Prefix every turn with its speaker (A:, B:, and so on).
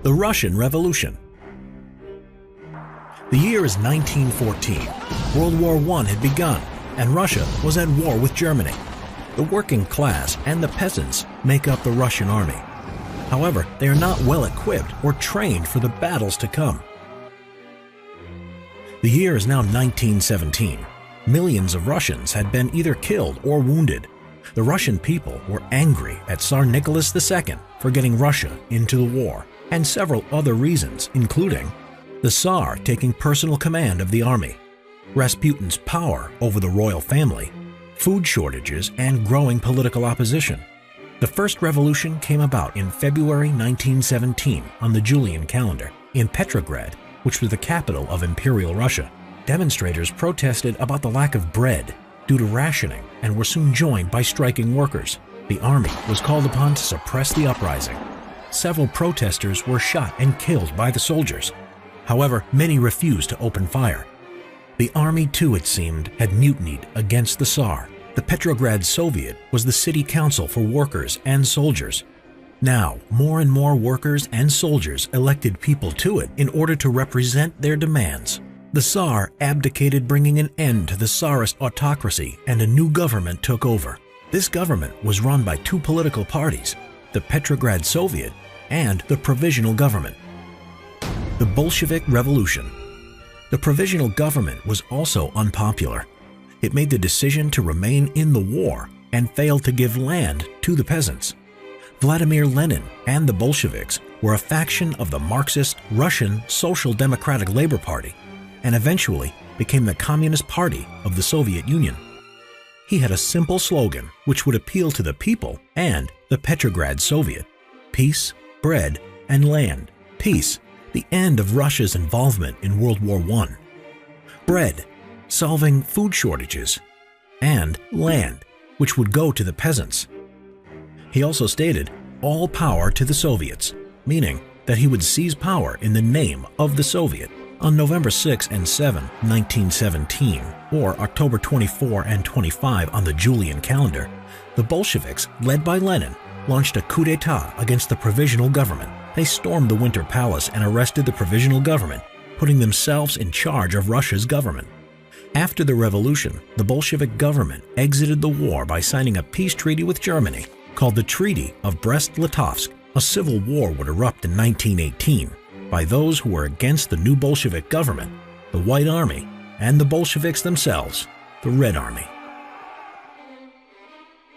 A: The Russian Revolution. The year is 1914. World War I had begun, and Russia was at war with Germany. The working class and the peasants make up the Russian army. However, they are not well equipped or trained for the battles to come. The year is now 1917. Millions of Russians had been either killed or wounded. The Russian people were angry at Tsar Nicholas II for getting Russia into the war, and several other reasons, including the Tsar taking personal command of the army, Rasputin's power over the royal family, food shortages, and growing political opposition. The first revolution came about in February 1917 on the Julian calendar in Petrograd, which was the capital of Imperial Russia. Demonstrators protested about the lack of bread due to rationing and were soon joined by striking workers. The army was called upon to suppress the uprising. Several protesters were shot and killed by the soldiers. However, many refused to open fire. The army, too, it seemed, had mutinied against the Tsar. The Petrograd Soviet was the city council for workers and soldiers. Now, more and more workers and soldiers elected people to it in order to represent their demands. The Tsar abdicated, bringing an end to the Tsarist autocracy, and a new government took over. This government was run by two political parties, the Petrograd Soviet and the Provisional Government. The Bolshevik Revolution. The Provisional Government was also unpopular. It made the decision to remain in the war and failed to give land to the peasants. Vladimir Lenin and the Bolsheviks were a faction of the Marxist Russian Social Democratic Labor Party, and eventually became the Communist Party of the Soviet Union. He had a simple slogan which would appeal to the people and the Petrograd Soviet: peace, bread, and land. Peace, the end of Russia's involvement in World War I. Bread, solving food shortages. And land, which would go to the peasants. He also stated all power to the Soviets, meaning that he would seize power in the name of the Soviet. On November 6 and 7, 1917, or October 24 and 25 on the Julian calendar, the Bolsheviks, led by Lenin, launched a coup d'etat against the Provisional Government. They stormed the Winter Palace and arrested the Provisional Government, putting themselves in charge of Russia's government. After the revolution, the Bolshevik government exited the war by signing a peace treaty with Germany called the Treaty of Brest-Litovsk. A civil war would erupt in 1918 by those who were against the new Bolshevik government, the White Army, and the Bolsheviks themselves, the Red Army.